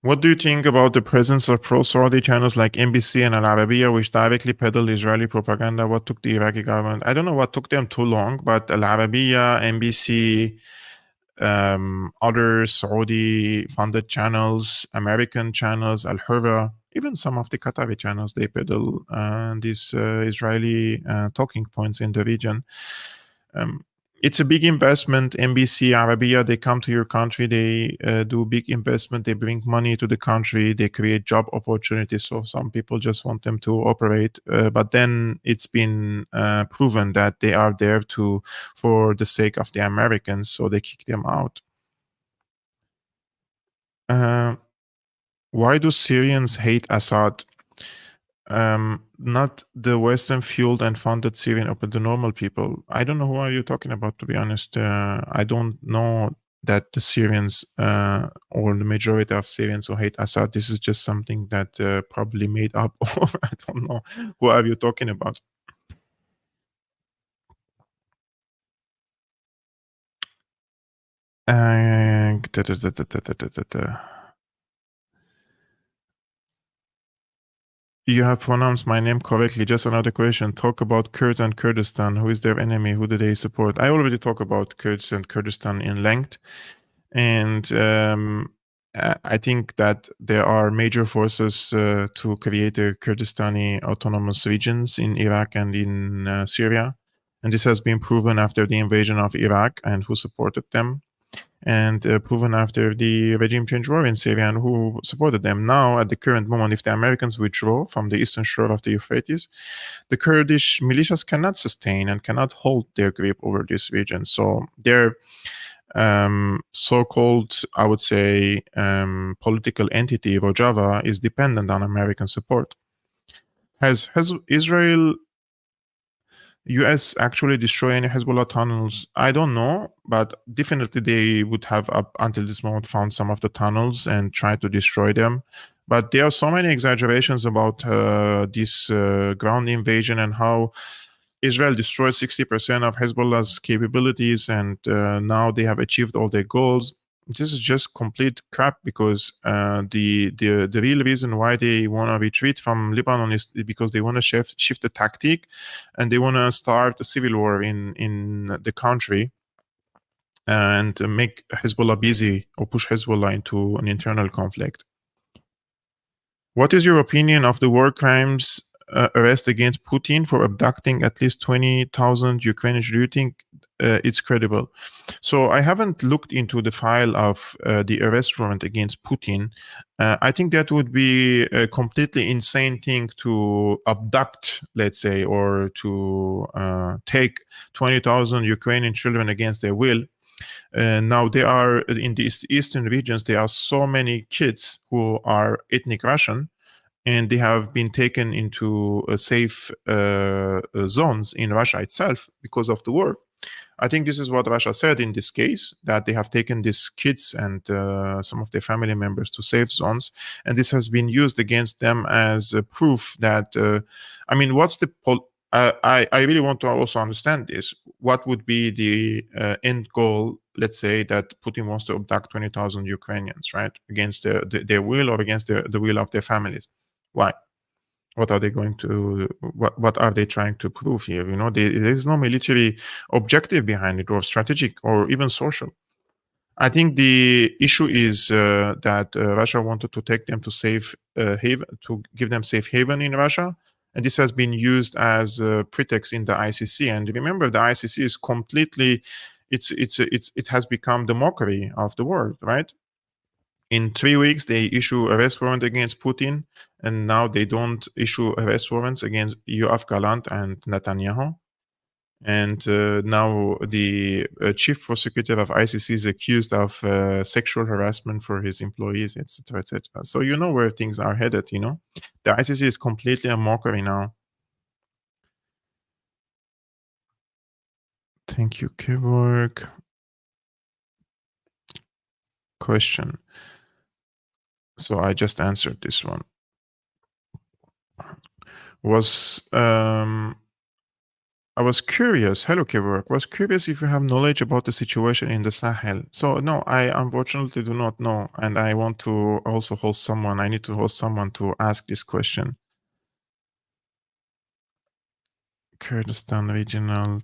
What do you think about the presence of pro-Saudi channels like NBC and Al Arabiya, which directly peddle Israeli propaganda? What took the Iraqi government? I don't know what took them too long, but Al Arabiya, NBC, other Saudi-funded channels, American channels, Al-Hurra, even some of the Qatari channels, they peddle these Israeli talking points in the region. It's a big investment. NBC, Arabiya, they come to your country, they do big investment, they bring money to the country, they create job opportunities. So some people just want them to operate, but then it's been proven that they are there for the sake of the Americans, so they kick them out. Why do Syrians hate Assad? Not the Western fueled and funded Syrian, but the normal people. I don't know who are you talking about, to be honest. I don't know that the Syrians or the majority of Syrians who hate Assad, this is just something that probably made up, or I don't know. Who are you talking about? You have pronounced my name correctly. Just another question. Talk about Kurds and Kurdistan. Who is their enemy? Who do they support? I already talked about Kurds and Kurdistan in length. And I think that there are major forces to create a Kurdistani autonomous regions in Iraq and in Syria. And this has been proven after the invasion of Iraq and who supported them, and proven after the regime change war in Syria and who supported them. Now, at the current moment, if the Americans withdraw from the eastern shore of the Euphrates, the Kurdish militias cannot sustain and cannot hold their grip over this region. So their so-called, I would say, political entity, Rojava, is dependent on American support. Has Israel, US actually destroy any Hezbollah tunnels? I don't know, but definitely they would have up until this moment found some of the tunnels and tried to destroy them. But there are so many exaggerations about this ground invasion and how Israel destroyed 60% of Hezbollah's capabilities, and now they have achieved all their goals. This is just complete crap, because the real reason why they want to retreat from Lebanon is because they want to shift the tactic, and they want to start a civil war in the country and make Hezbollah busy, or push Hezbollah into an internal conflict. What is your opinion of the war crimes arrest against Putin for abducting at least 20,000 Ukrainians? Do you think it's credible? So I haven't looked into the file of the arrest warrant against Putin. I think that would be a completely insane thing to abduct, let's say, or to take 20,000 Ukrainian children against their will. Now, there are in the eastern regions, there are so many kids who are ethnic Russian, and they have been taken into safe zones in Russia itself because of the war. I think this is what Russia said in this case, that they have taken these kids and some of their family members to safe zones, and this has been used against them as proof that, I mean, what's the I really want to also understand this. What would be the end goal? Let's say that Putin wants to abduct 20,000 Ukrainians, right, against their will, or against the will of their families. Why? What are they going to? What are they trying to prove here? You know, there is no military objective behind it, or strategic, or even social. I think the issue is that Russia wanted to take them to safe haven, to give them safe haven in Russia, and this has been used as a pretext in the ICC. And remember, the ICC is completely, it has become the mockery of the world, right? In 3 weeks, they issue arrest warrant against Putin, and now they don't issue arrest warrants against Yoav Gallant and Netanyahu. And now the chief prosecutor of ICC is accused of sexual harassment for his employees, etc., etc. So you know where things are headed. You know, the ICC is completely a mockery now. Thank you, Kevork. Question. So I just answered this one. I was curious. Hello, Kevork. Was curious if you have knowledge about the situation in the Sahel. So no, I unfortunately do not know, and I want to also host someone. I need to host someone to ask this question. Kurdistan regional.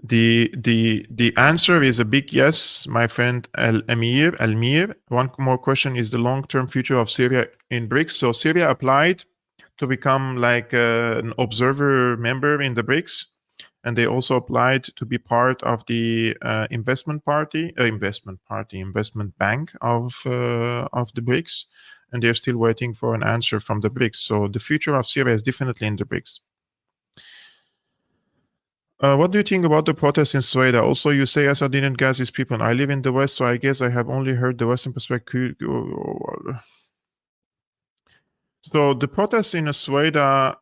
The answer is a big yes, my friend Almir. One more question: is the long-term future of Syria in BRICS? So Syria applied to become like an observer member in the BRICS, and they also applied to be part of the investment bank of the BRICS, and they're still waiting for an answer from the BRICS. So the future of Syria is definitely in the BRICS. What do you think about the protests in Suwayda? Also, you say Assad didn't gas his people. I live in the West, so I guess I have only heard the Western perspective. So the protests in Suwayda,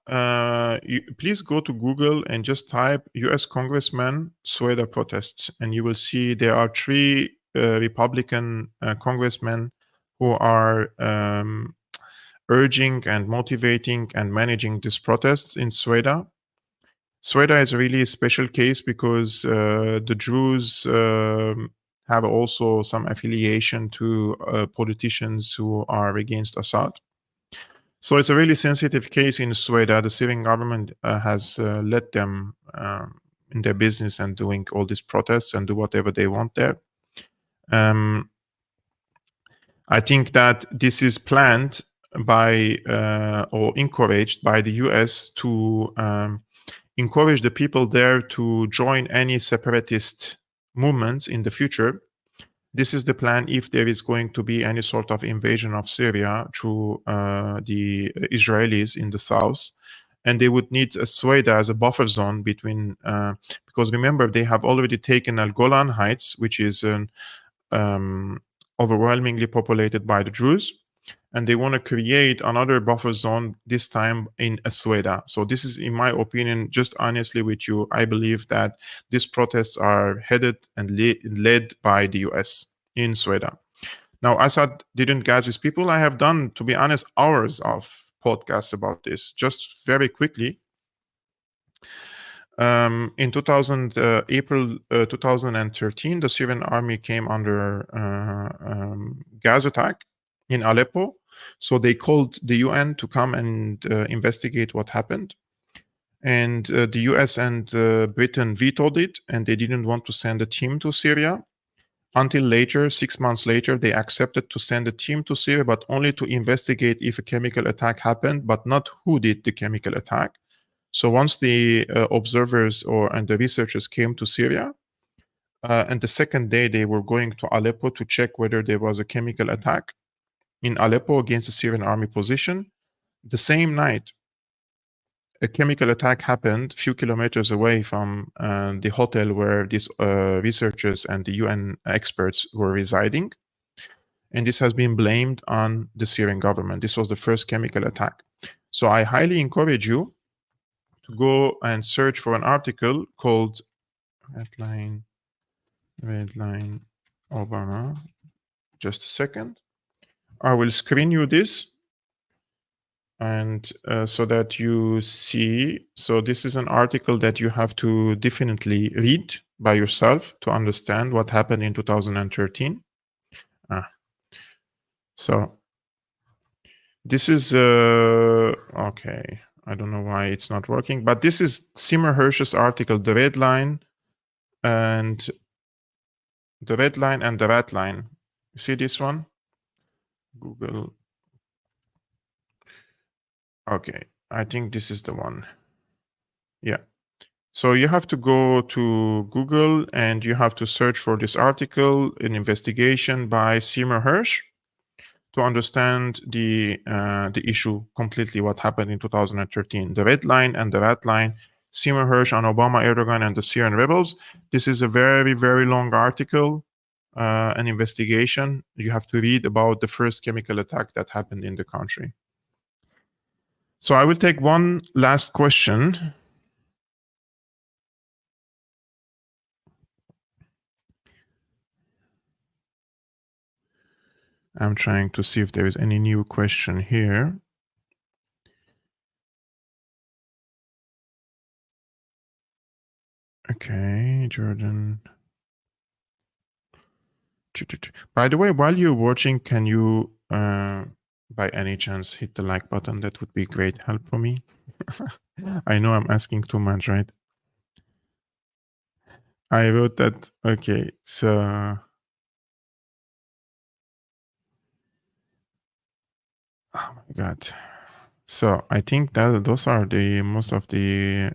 please go to Google and just type U.S. Congressman Suwayda protests, and you will see there are three Republican congressmen who are urging and motivating and managing these protests in Suwayda. Suwayda is a really special case because the Druze have also some affiliation to politicians who are against Assad. So it's a really sensitive case in Suwayda. The Syrian government has let them in their business and doing all these protests and do whatever they want there. I think that this is planned by or encouraged by the US to encourage the people there to join any separatist movements in the future. This is the plan if there is going to be any sort of invasion of Syria through the Israelis in the south. And they would need Suwayda as a buffer zone between, because remember, they have already taken Al Golan Heights, which is an, overwhelmingly populated by the Druze. And they want to create another buffer zone, this time in Suwayda. So this is, in my opinion, just honestly with you, I believe that these protests are headed and led by the US in Suwayda. Now, Assad didn't gas his people. I have done, to be honest, hours of podcasts about this. Just very quickly, in April 2013, the Syrian army came under gas attack in Aleppo. So they called the UN to come and investigate what happened. And the US and Britain vetoed it, and they didn't want to send a team to Syria. Until later, 6 months later, they accepted to send a team to Syria, but only to investigate if a chemical attack happened, but not who did the chemical attack. So once the observers and the researchers came to Syria, and the second day they were going to Aleppo to check whether there was a chemical attack in Aleppo against the Syrian army position. The same night, a chemical attack happened a few kilometers away from the hotel where these researchers and the UN experts were residing. And this has been blamed on the Syrian government. This was the first chemical attack. So I highly encourage you to go and search for an article called Red Line Obama. Just a second. I will screen you this, and so that you see. So this is an article that you have to definitely read by yourself to understand what happened in 2013. So this is okay. I don't know why it's not working, but this is Seymour Hersh's article, the red line and the red line and the red line. You see this one? Google. Okay, I think this is the one. Yeah. So you have to go to Google and you have to search for this article, an investigation by Seymour Hersh, to understand the issue completely, what happened in 2013. The red line and the red line, Seymour Hersh on Obama, Erdogan, and the Syrian rebels. This is a very, very long article, an investigation. You have to read about the first chemical attack that happened in the country. So I will take one last question. I'm trying to see if there is any new question here. Okay, Jordan. By the way, while you're watching, can you, by any chance, hit the like button? That would be great help for me. I know I'm asking too much, right? I wrote that. Okay, so... Oh my God. So I think that those are the most of the...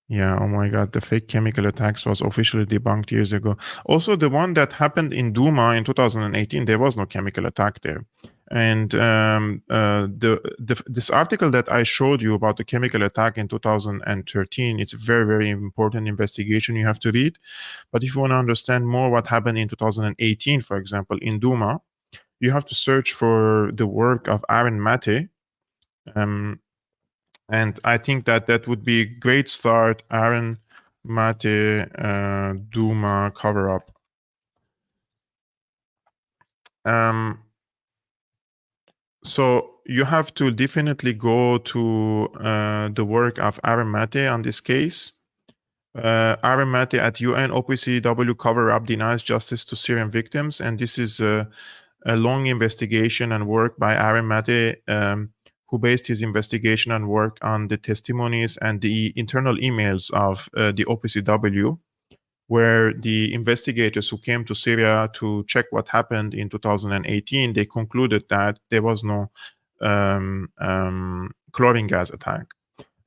yeah, oh my God, the fake chemical attacks was officially debunked years ago. Also, the one that happened in Duma in 2018, there was no chemical attack there. And this article that I showed you about the chemical attack in 2013, it's a very, very important investigation you have to read. But if you want to understand more what happened in 2018, for example, in Duma, you have to search for the work of Aaron Mate. And I think that would be a great start. Aaron Mate Duma cover-up. So you have to definitely go to the work of Aaron Mate on this case. Aaron Mate at UN OPCW cover-up denies justice to Syrian victims, and this is a long investigation and work by Aaron Mate, who based his investigation and work on the testimonies and the internal emails of the OPCW, where the investigators who came to Syria to check what happened in 2018, they concluded that there was no chlorine gas attack.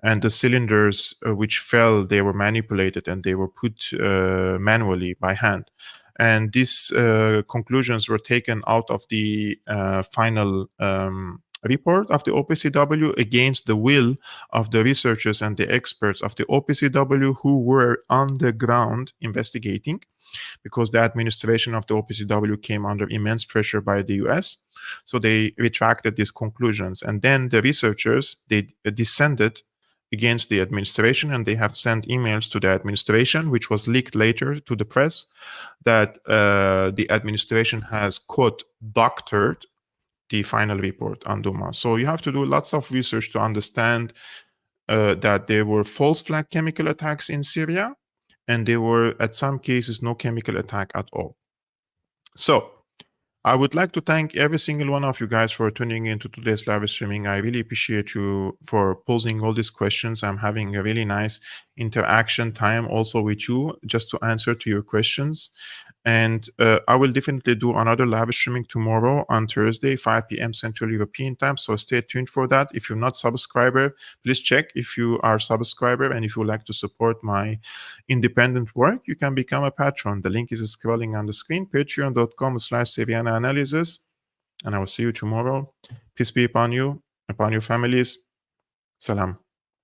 And the cylinders which fell, they were manipulated and they were put manually by hand. And these conclusions were taken out of the final report of the OPCW against the will of the researchers and the experts of the OPCW who were on the ground investigating, because the administration of the OPCW came under immense pressure by the US. So they retracted these conclusions. And then the researchers, they descended against the administration, and they have sent emails to the administration, which was leaked later to the press, that the administration has, quote, doctored the final report on Duma. So you have to do lots of research to understand that there were false flag chemical attacks in Syria, and there were, at some cases, no chemical attack at all. So I would like to thank every single one of you guys for tuning into today's live streaming. I really appreciate you for posing all these questions. I'm having a really nice interaction time also with you, just to answer to your questions. And I will definitely do another live streaming tomorrow on Thursday, 5 p.m. Central European time. So stay tuned for that. If you're not subscriber, please check if you are subscriber. And if you would like to support my independent work, you can become a patron. The link is scrolling on the screen, patreon.com/Syriana Analysis. And I will see you tomorrow. Peace be upon you, upon your families. Salam.